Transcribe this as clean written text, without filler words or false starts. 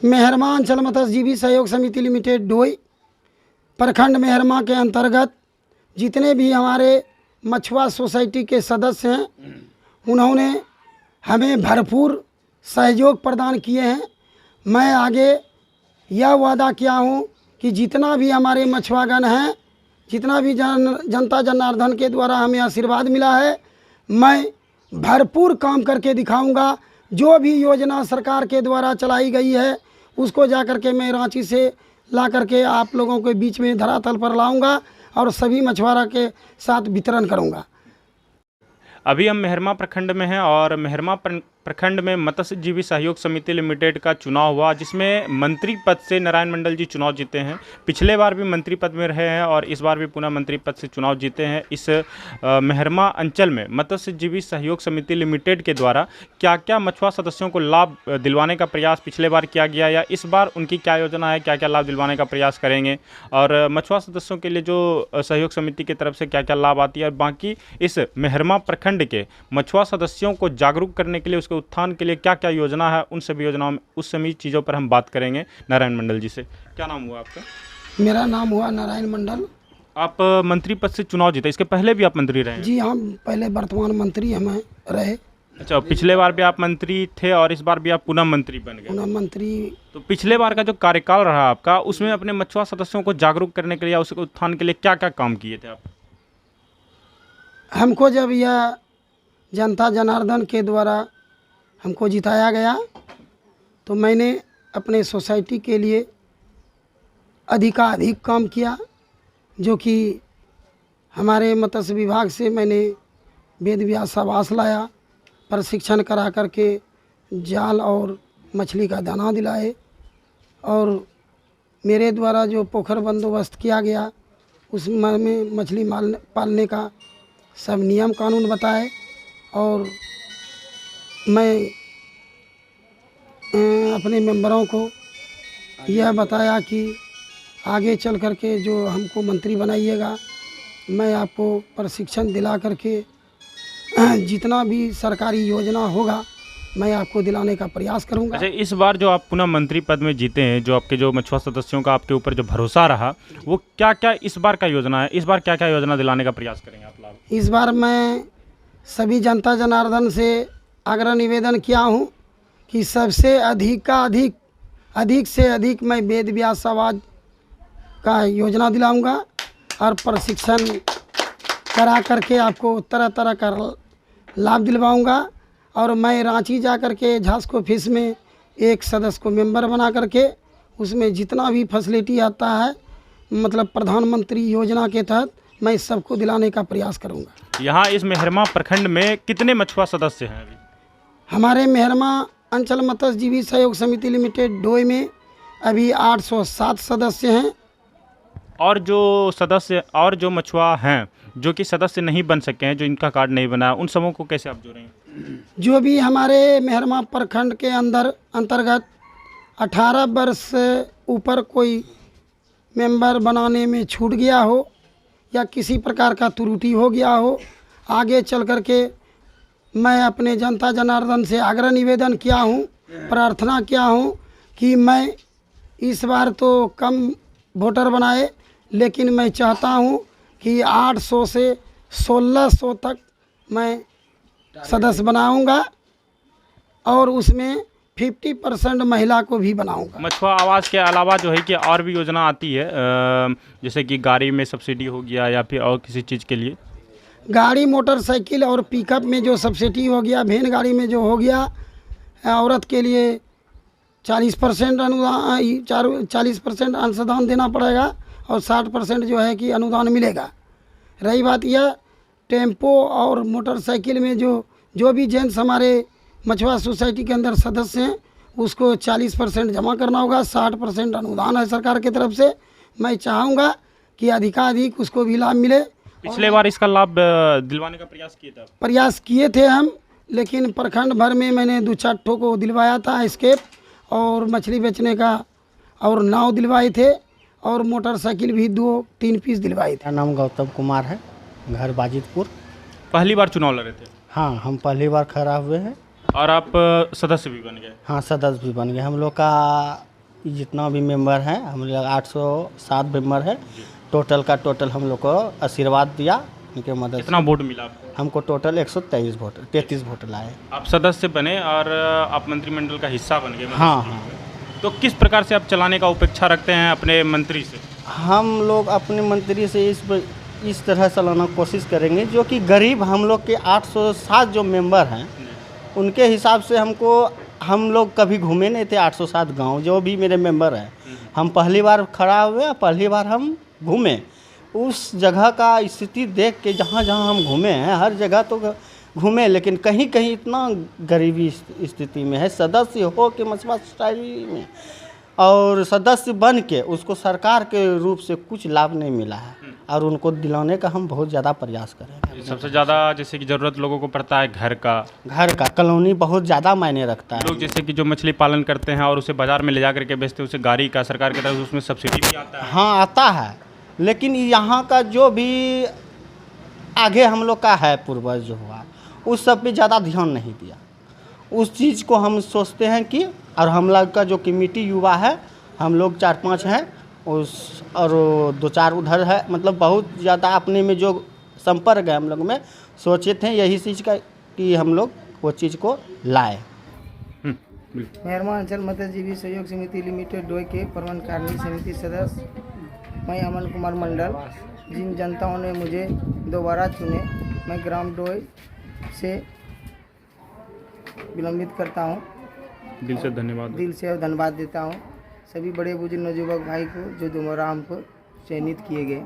मेहरमा अंचल मत्स्यजीवी सहयोग समिति लिमिटेड डोई प्रखंड मेहरमा के अंतर्गत जितने भी हमारे मछुआ सोसाइटी के सदस्य हैं उन्होंने हमें भरपूर सहयोग प्रदान किए हैं। मैं आगे यह वादा किया हूँ कि जितना भी हमारे मछुआगण हैं, जितना भी जनता जनार्दन के द्वारा हमें आशीर्वाद मिला है, मैं भरपूर काम करके दिखाऊंगा। जो भी योजना सरकार के द्वारा चलाई गई है उसको जा कर के मैं रांची से ला करके आप लोगों के बीच में धरातल पर लाऊंगा और सभी मछुआरा के साथ वितरण करूंगा। अभी हम मेहरमा प्रखंड में हैं और मेहरमा प्रखंड में मत्स्यजीवी सहयोग समिति लिमिटेड का चुनाव हुआ, जिसमें मंत्री पद से नारायण मंडल जी चुनाव जीते हैं। पिछले बार भी मंत्री पद में रहे हैं और इस बार भी पुनः मंत्री पद से चुनाव जीते हैं। इस मेहरमा अंचल में मत्स्यजीवी सहयोग समिति लिमिटेड के द्वारा क्या क्या मछुआ सदस्यों को लाभ दिलवाने का प्रयास पिछले बार किया गया या इस बार उनकी क्या योजना है, क्या क्या लाभ दिलवाने का प्रयास करेंगे और मछुआ सदस्यों के लिए जो सहयोग समिति की तरफ से क्या क्या लाभ आती है और बाकी इस मेहरमा प्रखंड के मछुआ सदस्यों को जागरूक करने के लिए, उसके उत्थान के लिए क्या क्या योजना है, उन सभी योजनाओं में उस सभी चीज़ों पर हम बात करेंगे नारायण मंडल जी से। क्या नाम हुआ आपका? मेरा नाम हुआ नारायण मंडल। आप मंत्री पद से चुनाव जीते, इसके पहले भी आप मंत्री रहे हैं? जी हम पहले वर्तमान मंत्री हमें रहे। अच्छा, पिछले बार भी आप मंत्री थे और इस बार भी आप पुनः मंत्री बन गए। पुनः मंत्री। तो पिछले बार का जो कार्यकाल रहा आपका, उसमें अपने मछुआ सदस्यों को जागरूक करने के लिए, उसके उत्थान के लिए क्या क्या काम किए थे आप? हमको जब यह जनता जनार्दन के द्वारा हमको जिताया गया तो मैंने अपने सोसाइटी के लिए अधिकाधिक काम किया, जो कि हमारे मत्स्य विभाग से मैंने वेद व्यास आवास लाया, प्रशिक्षण करा करके जाल और मछली का दाना दिलाए और मेरे द्वारा जो पोखर बंदोबस्त किया गया उसमें मछली पालने का सब नियम कानून बताए और मैं अपने मेंबरों को यह बताया कि आगे चल कर के जो हमको मंत्री बनाइएगा, मैं आपको प्रशिक्षण दिला करके जितना भी सरकारी योजना होगा मैं आपको दिलाने का प्रयास करूंगा। अच्छा, इस बार जो आप पुनः मंत्री पद में जीते हैं, जो आपके जो मछुआ सदस्यों का आपके ऊपर जो भरोसा रहा, वो क्या क्या इस बार का योजना है? इस बार क्या क्या योजना दिलाने का प्रयास करेंगे आप लाभ? इस बार मैं सभी जनता जनार्दन से आग्रह निवेदन किया हूँ कि सबसे अधिक से अधिक मैं वेद व्यास आवास का योजना दिलाऊंगा और प्रशिक्षण करा करके आपको तरह तरह का लाभ दिलवाऊंगा और मैं रांची जा कर के झास्को ऑफिस में एक सदस्य को मेंबर बना करके उसमें जितना भी फैसिलिटी आता है, मतलब प्रधानमंत्री योजना के तहत, मैं सबको दिलाने का प्रयास करूंगा। यहाँ इस मेहरमा प्रखंड में कितने मछुआ सदस्य हैं अभी? हमारे मेहरमा अंचल मत्स्यजीवी सहयोग समिति लिमिटेड डोई में अभी 807 सदस्य हैं। और जो मछुआ हैं जो कि सदस्य नहीं बन सके हैं, जो इनका कार्ड नहीं बना, उन सबों को कैसे आप जोड़ेंगे? जो भी हमारे मेहरमा प्रखंड के अंतर्गत 18 वर्ष से ऊपर कोई मेंबर बनाने में छूट गया हो या किसी प्रकार का त्रुटि हो गया हो, आगे चल कर के मैं अपने जनता जनार्दन से आग्रह निवेदन किया हूँ, प्रार्थना किया हूँ कि मैं इस बार तो कम वोटर बनाए, लेकिन मैं चाहता हूँ कि 800 से 1600 तक मैं सदस्य बनाऊंगा और उसमें 50% महिला को भी बनाऊंगा। मछुआ आवास के अलावा जो है कि और भी योजना आती है, जैसे कि गाड़ी में सब्सिडी हो गया या फिर और किसी चीज़ के लिए? गाड़ी, मोटरसाइकिल और पिकअप में जो सब्सिडी हो गया, वैन गाड़ी में जो हो गया, औरत के लिए 40% अनुदान, 40% अंशदान देना पड़ेगा और 60% जो है कि अनुदान मिलेगा। रही बात यह टेम्पो और मोटरसाइकिल में जो भी जेंट्स हमारे मछुआ सोसाइटी के अंदर सदस्य हैं उसको 40% जमा करना होगा, 60% अनुदान है सरकार की तरफ से। मैं चाहूँगा कि अधिकाधिक उसको भी लाभ मिले। पिछले बार इसका लाभ दिलवाने का प्रयास किए थे हम, लेकिन प्रखंड भर में मैंने 2-4 ठो को दिलवाया था स्केप और मछली बेचने का, और नाव दिलवाए थे और मोटरसाइकिल भी 2-3 पीस दिलवाए थे। मेरा नाम गौतम कुमार है, घर बाजितपुर। पहली बार चुनाव लड़े थे? हाँ, हम पहली बार खड़ा हुए हैं। और आप सदस्य भी बन गए। हाँ, सदस्य भी बन गए। हम लोग का जितना भी मेंबर है, हम लोग 807 मेंबर है। टोटल का टोटल हम लोग को आशीर्वाद दिया उनके मदद कितना वोट मिला आपको? से। हमको टोटल 123 वोट 33 वोट लाए। आप सदस्य बने और आप मंत्रिमंडल का हिस्सा बन गए। हाँ हाँ, तो किस प्रकार से आप चलाने का अपेक्षा रखते हैं अपने मंत्री से? हम लोग अपने मंत्री से इस तरह चलाना कोशिश करेंगे जो कि गरीब हम लोग के 807 जो मेंबर हैं उनके हिसाब से हम लोग कभी घूमे नहीं थे 807 गांव। जो भी मेरे मेंबर हैं, हम पहली बार खड़ा हुए, पहली बार हम घूमे। उस जगह का स्थिति देख के जहाँ जहाँ हम घूमे हैं, हर जगह तो घूमे, लेकिन कहीं कहीं इतना गरीबी स्थिति में है। सदस्य हो के मछुआ सोसाइटी में और सदस्य बन के उसको सरकार के रूप से कुछ लाभ नहीं मिला है, और उनको दिलाने का हम बहुत ज़्यादा प्रयास करेंगे। सबसे ज़्यादा जैसे कि ज़रूरत लोगों को पड़ता है घर का कॉलोनी बहुत ज़्यादा मायने रखता है। लोग जैसे कि जो मछली पालन करते हैं और उसे बाज़ार में ले जा करके बेचते हैं, उसे गाड़ी का सरकार की तरफ से उसमें सब्सिडी भी आता है। हाँ, आता है, लेकिन यहाँ का जो भी आगे हम लोग का है पूर्वज जो हुआ, उस सब पे ज़्यादा ध्यान नहीं दिया। उस चीज़ को हम सोचते हैं कि, और हम लोग का जो कमेटी युवा है, हम लोग 4-5 हैं उस, और 2-4 उधर है, मतलब बहुत ज़्यादा अपने में जो संपर्क है हम लोग में, सोचे थे यही चीज़ का कि हम लोग वो चीज़ को लाए। मेहरमा अंचल मत्स्यजीवी सहयोग समिति लिमिटेड डोई के प्रबंध कार्य समिति सदस्य मैं अमन कुमार मंडल। जिन जनताओं ने मुझे दोबारा चुने, मैं ग्राम डोई से विलंबित करता हूँ, दिल से धन्यवाद देता हूँ सभी बड़े बुजुर्ग नौजुवक भाई को जो दोबारा हमको चयनित किए गए।